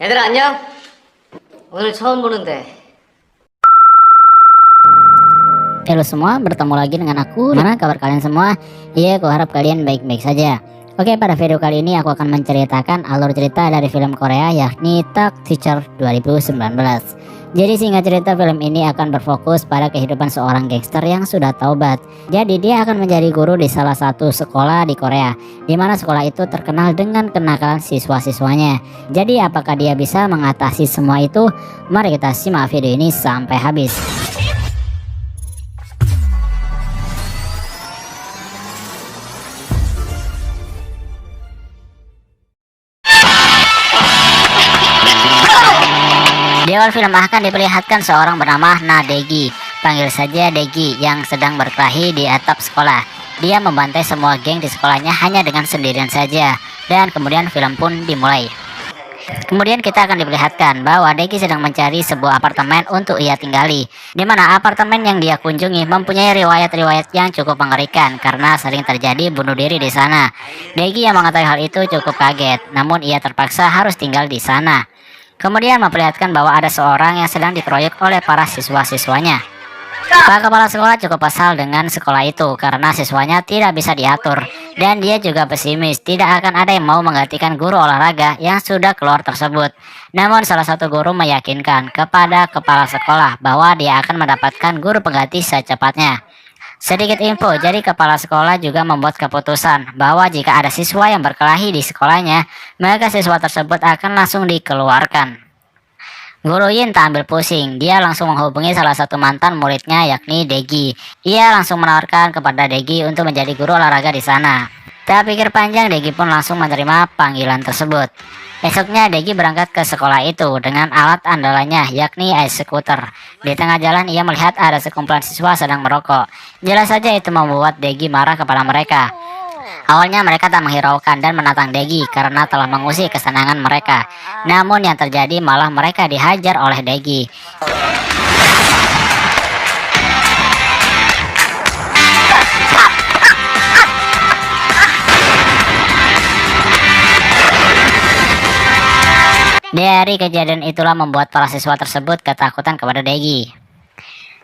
얘들아 안녕? 오늘 처음 보는데. Halo semua, bertemu lagi dengan aku. Gimana kabar kalian semua? Iya, aku harap kalian baik-baik saja. Oke, pada video kali ini aku akan menceritakan alur cerita dari film Korea yakni Tag Teacher 2019. Jadi singkat cerita, film ini akan berfokus pada kehidupan seorang gangster yang sudah taubat. Jadi dia akan menjadi guru di salah satu sekolah di Korea, di mana sekolah itu terkenal dengan kenakalan siswa-siswanya. Jadi apakah dia bisa mengatasi semua itu? Mari kita simak video ini sampai habis. Di awal film akan diperlihatkan seorang bernama Nadegi, panggil saja Degi, yang sedang berkelahi di atap sekolah. Dia membantai semua geng di sekolahnya hanya dengan sendirian saja, dan kemudian film pun dimulai. Kemudian kita akan diperlihatkan bahwa Degi sedang mencari sebuah apartemen untuk ia tinggali, di mana apartemen yang dia kunjungi mempunyai riwayat-riwayat yang cukup mengerikan karena sering terjadi bunuh diri di sana. Degi yang mengetahui hal itu cukup kaget, namun ia terpaksa harus tinggal di sana. Kemudian memperlihatkan bahwa ada seorang yang sedang dikeroyok oleh para siswa-siswanya. Pak kepala sekolah cukup kesal dengan sekolah itu karena siswanya tidak bisa diatur, dan dia juga pesimis tidak akan ada yang mau menggantikan guru olahraga yang sudah keluar tersebut. Namun salah satu guru meyakinkan kepada kepala sekolah bahwa dia akan mendapatkan guru pengganti secepatnya. Sedikit info, jadi kepala sekolah juga membuat keputusan bahwa jika ada siswa yang berkelahi di sekolahnya, maka siswa tersebut akan langsung dikeluarkan. Guru Yin tak ambil pusing, dia langsung menghubungi salah satu mantan muridnya yakni Degi. Ia langsung menawarkan kepada Degi untuk menjadi guru olahraga di sana. Tak pikir panjang, Degi pun langsung menerima panggilan tersebut. Esoknya Degi berangkat ke sekolah itu dengan alat andalannya yakni e-scooter. Di tengah jalan ia melihat ada sekumpulan siswa sedang merokok. Jelas saja itu membuat Degi marah kepada mereka. Awalnya mereka tak menghiraukan dan menantang Degi karena telah mengusik kesenangan mereka. Namun yang terjadi malah mereka dihajar oleh Degi. Dari kejadian itulah membuat para siswa tersebut ketakutan kepada Degi.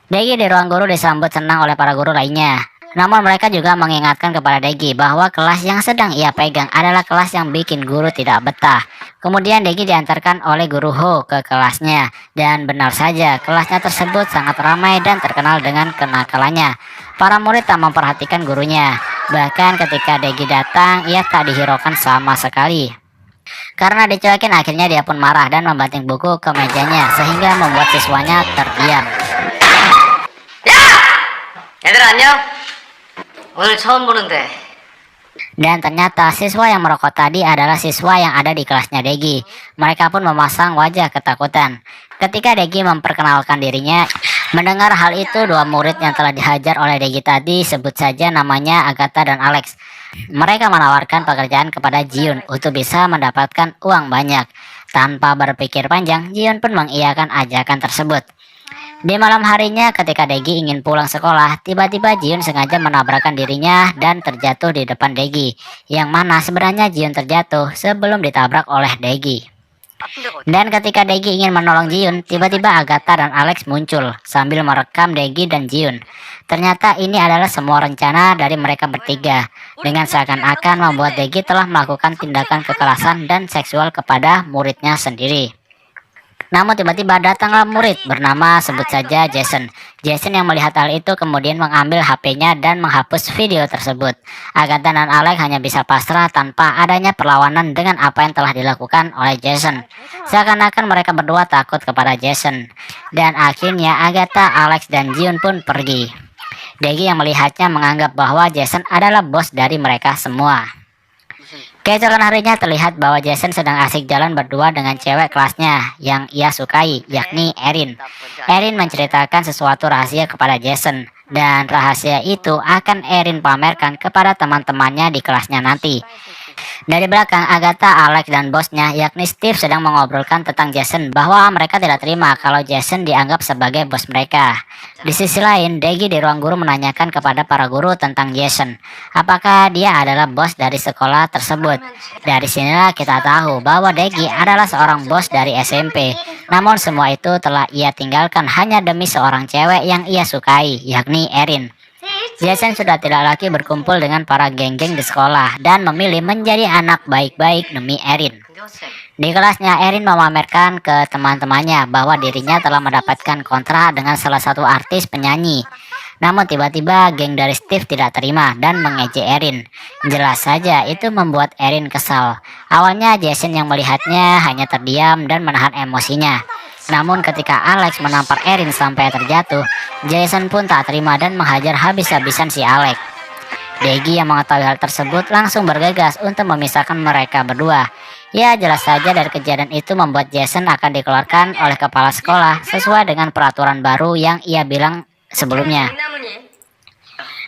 Degi di ruang guru disambut senang oleh para guru lainnya. Namun mereka juga mengingatkan kepada Degi bahwa kelas yang sedang ia pegang adalah kelas yang bikin guru tidak betah. Kemudian Degi diantarkan oleh guru Ho ke kelasnya. Dan benar saja, kelasnya tersebut sangat ramai dan terkenal dengan kenakalannya. Para murid tak memperhatikan gurunya. Bahkan ketika Degi datang, ia tak dihiraukan sama sekali. Karena dicuekin, akhirnya dia pun marah dan membanting buku ke mejanya sehingga membuat siswanya terdiam. 야! 얘들아 안녕? 오늘 처음 보는데. Dan ternyata siswa yang merokok tadi adalah siswa yang ada di kelasnya Degi. Mereka pun memasang wajah ketakutan. Ketika Degi memperkenalkan dirinya, mendengar hal itu dua murid yang telah dihajar oleh Degi tadi, sebut saja namanya Agatha dan Alex. Mereka menawarkan pekerjaan kepada Jiun untuk bisa mendapatkan uang banyak. Tanpa berpikir panjang, Jiun pun mengiyakan ajakan tersebut. Di malam harinya ketika Degi ingin pulang sekolah, tiba-tiba Jiun sengaja menabrakkan dirinya dan terjatuh di depan Degi. Yang mana sebenarnya Jiun terjatuh sebelum ditabrak oleh Degi. Dan ketika Degi ingin menolong Jiun, tiba-tiba Agatha dan Alex muncul sambil merekam Degi dan Jiun. Ternyata ini adalah semua rencana dari mereka bertiga, dengan seakan-akan membuat Degi telah melakukan tindakan kekerasan dan seksual kepada muridnya sendiri. Namun tiba-tiba datanglah murid bernama sebut saja Jason. Jason yang melihat hal itu kemudian mengambil HP-nya dan menghapus video tersebut. Agatha dan Alex hanya bisa pasrah tanpa adanya perlawanan dengan apa yang telah dilakukan oleh Jason. Seakan-akan mereka berdua takut kepada Jason. Dan akhirnya Agatha, Alex, dan Jiun pun pergi. Degi yang melihatnya menganggap bahwa Jason adalah bos dari mereka semua. Keesokan harinya terlihat bahwa Jason sedang asik jalan berdua dengan cewek kelasnya yang ia sukai, yakni Erin. Erin menceritakan sesuatu rahasia kepada Jason, dan rahasia itu akan Erin pamerkan kepada teman-temannya di kelasnya nanti. Dari belakang, Agatha, Alex, dan bosnya yakni Steve sedang mengobrolkan tentang Jason bahwa mereka tidak terima kalau Jason dianggap sebagai bos mereka. Di sisi lain, Deggy di ruang guru menanyakan kepada para guru tentang Jason, apakah dia adalah bos dari sekolah tersebut. Dari sinilah kita tahu bahwa Deggy adalah seorang bos dari SMP. Namun semua itu telah ia tinggalkan hanya demi seorang cewek yang ia sukai, yakni Erin. Jason sudah tidak lagi berkumpul dengan para geng-geng di sekolah dan memilih menjadi anak baik-baik demi Erin. Di kelasnya, Erin memamerkan ke teman-temannya bahwa dirinya telah mendapatkan kontrak dengan salah satu artis penyanyi. Namun tiba-tiba geng dari Steve tidak terima dan mengejek Erin. Jelas saja itu membuat Erin kesal. Awalnya Jason yang melihatnya hanya terdiam dan menahan emosinya. Namun ketika Alex menampar Erin sampai terjatuh, Jason pun tak terima dan menghajar habis-habisan si Alex. Deggy yang mengetahui hal tersebut langsung bergegas untuk memisahkan mereka berdua. Ya, jelas saja dari kejadian itu membuat Jason akan dikeluarkan oleh kepala sekolah sesuai dengan peraturan baru yang ia bilang sebelumnya.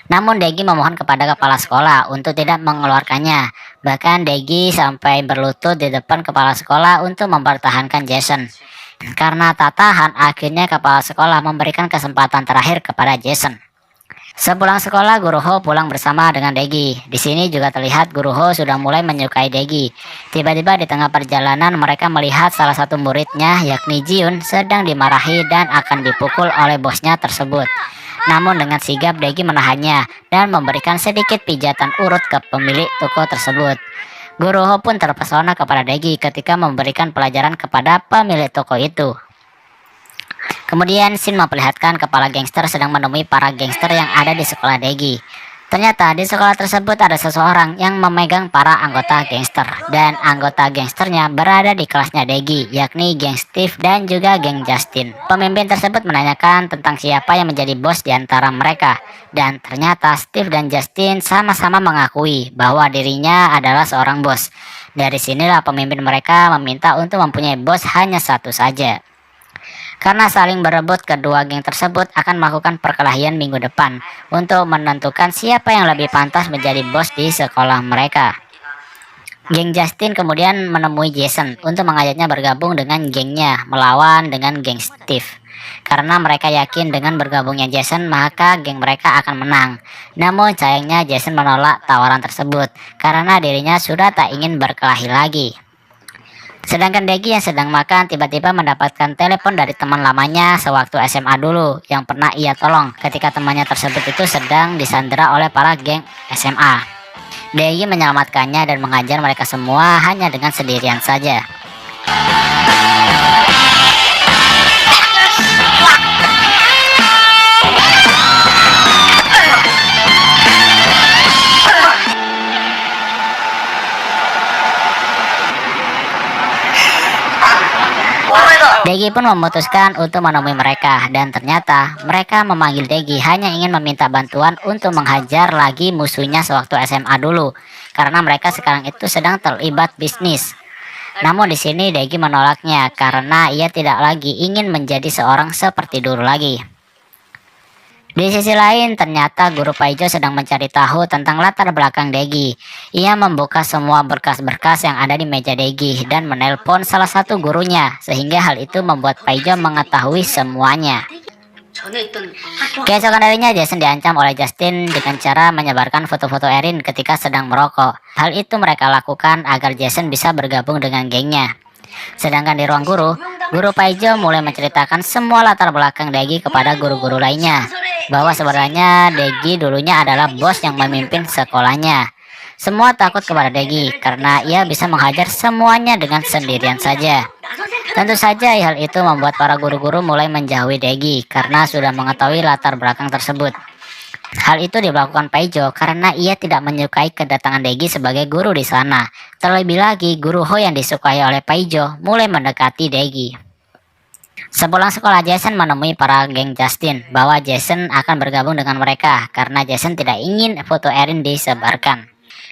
Namun Deggy memohon kepada kepala sekolah untuk tidak mengeluarkannya. Bahkan Deggy sampai berlutut di depan kepala sekolah untuk mempertahankan Jason. Karena tak tahan, akhirnya kepala sekolah memberikan kesempatan terakhir kepada Jason. Sepulang sekolah, Guru Ho pulang bersama dengan Deggy. Di sini juga terlihat Guru Ho sudah mulai menyukai Deggy. Tiba-tiba di tengah perjalanan mereka melihat salah satu muridnya yakni Jiun sedang dimarahi dan akan dipukul oleh bosnya tersebut. Namun dengan sigap Deggy menahannya dan memberikan sedikit pijatan urut ke pemilik toko tersebut. Guru Ho pun terpesona kepada Deggy ketika memberikan pelajaran kepada pemilik toko itu. Kemudian Shin memperlihatkan kepala gangster sedang menemui para gangster yang ada di sekolah Deggy. Ternyata di sekolah tersebut ada seseorang yang memegang para anggota gangster. Dan anggota gangsternya berada di kelasnya Deggy, yakni geng Steve dan juga geng Justin. Pemimpin tersebut menanyakan tentang siapa yang menjadi bos di antara mereka. Dan ternyata Steve dan Justin sama-sama mengakui bahwa dirinya adalah seorang bos. Dari sinilah pemimpin mereka meminta untuk mempunyai bos hanya satu saja. Karena saling berebut, kedua geng tersebut akan melakukan perkelahian minggu depan untuk menentukan siapa yang lebih pantas menjadi bos di sekolah mereka. Geng Justin kemudian menemui Jason untuk mengajaknya bergabung dengan gengnya melawan dengan geng Steve. Karena mereka yakin dengan bergabungnya Jason maka geng mereka akan menang. Namun sayangnya Jason menolak tawaran tersebut karena dirinya sudah tak ingin berkelahi lagi. Sedangkan Deggy yang sedang makan tiba-tiba mendapatkan telepon dari teman lamanya sewaktu SMA dulu yang pernah ia tolong ketika temannya tersebut itu sedang disandera oleh para geng SMA. Deggy menyelamatkannya dan menghajar mereka semua hanya dengan sendirian saja. Deggy pun memutuskan untuk menemui mereka dan ternyata mereka memanggil Deggy hanya ingin meminta bantuan untuk menghajar lagi musuhnya sewaktu SMA dulu karena mereka sekarang itu sedang terlibat bisnis. Namun di sini Deggy menolaknya karena ia tidak lagi ingin menjadi seorang seperti dulu lagi. Di sisi lain, ternyata Guru Paijo sedang mencari tahu tentang latar belakang Deggy. Ia membuka semua berkas-berkas yang ada di meja Deggy dan menelpon salah satu gurunya, sehingga hal itu membuat Paijo mengetahui semuanya. Keesokan harinya, Jason diancam oleh Justin dengan cara menyebarkan foto-foto Erin ketika sedang merokok. Hal itu mereka lakukan agar Jason bisa bergabung dengan gengnya. Sedangkan di ruang guru, Guru Paijo mulai menceritakan semua latar belakang Deggy kepada guru-guru lainnya. Bahwa sebenarnya Deggy dulunya adalah bos yang memimpin sekolahnya. Semua takut kepada Deggy karena ia bisa menghajar semuanya dengan sendirian saja. Tentu saja hal itu membuat para guru-guru mulai menjauhi Deggy karena sudah mengetahui latar belakang tersebut. Hal itu dilakukan Paijo karena ia tidak menyukai kedatangan Deggy sebagai guru di sana. Terlebih lagi, Guru Ho yang disukai oleh Paijo mulai mendekati Deggy. Sepulang sekolah, Jason menemui para geng Justin bahwa Jason akan bergabung dengan mereka karena Jason tidak ingin foto Erin disebarkan.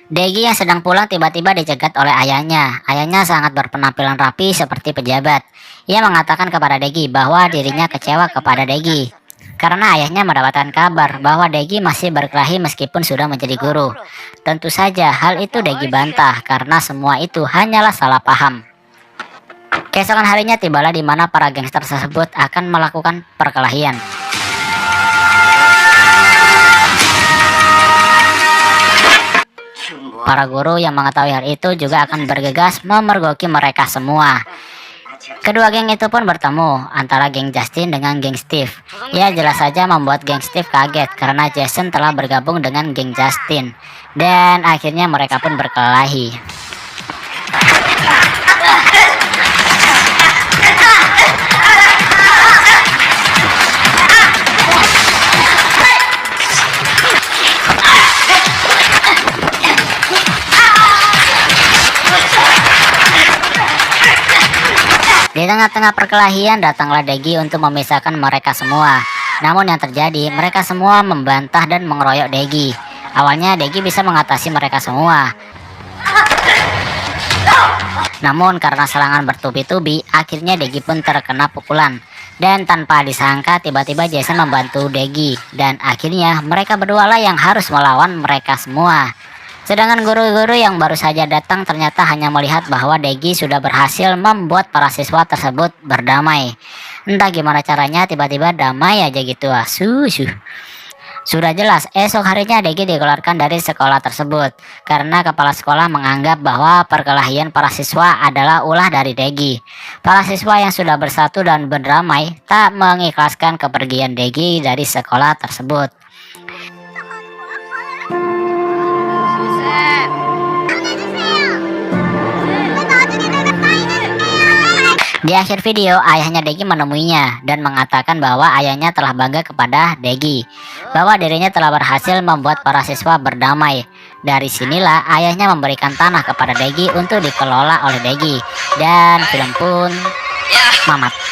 Deggy yang sedang pulang tiba-tiba dicegat oleh ayahnya. Ayahnya sangat berpenampilan rapi seperti pejabat. Ia mengatakan kepada Deggy bahwa dirinya kecewa kepada Deggy. karena ayahnya mendapatkan kabar bahwa Degi masih berkelahi meskipun sudah menjadi guru. Tentu saja hal itu Degi bantah karena semua itu hanyalah salah paham. Keesokan harinya tibalah di mana para gangster tersebut akan melakukan perkelahian. Para guru yang mengetahui hal itu juga akan bergegas memergoki mereka semua. Kedua geng itu pun bertemu antara geng Justin dengan geng Steve. Ya jelas saja membuat geng Steve kaget karena Jason telah bergabung dengan geng Justin. Dan akhirnya mereka pun berkelahi. Di tengah-tengah perkelahian datanglah Degi untuk memisahkan mereka semua. Namun yang terjadi, mereka semua membantah dan mengeroyok Degi. Awalnya Degi bisa mengatasi mereka semua. Namun karena serangan bertubi-tubi, akhirnya Degi pun terkena pukulan. Dan tanpa disangka tiba-tiba Jason membantu Degi. Dan akhirnya mereka berdua lah yang harus melawan mereka semua. Sedangkan guru-guru yang baru saja datang ternyata hanya melihat bahwa Degi sudah berhasil membuat para siswa tersebut berdamai. Entah gimana caranya tiba-tiba damai aja gitu. Sudah jelas esok harinya Degi dikeluarkan dari sekolah tersebut karena kepala sekolah menganggap bahwa perkelahian para siswa adalah ulah dari Degi. Para siswa yang sudah bersatu dan berdamai tak mengikhlaskan kepergian Degi dari sekolah tersebut. Di akhir video, ayahnya Degi menemuinya dan mengatakan bahwa ayahnya telah bangga kepada Degi, bahwa dirinya telah berhasil membuat para siswa berdamai. Dari sinilah ayahnya memberikan tanah kepada Degi untuk dikelola oleh Degi, dan film pun tamat.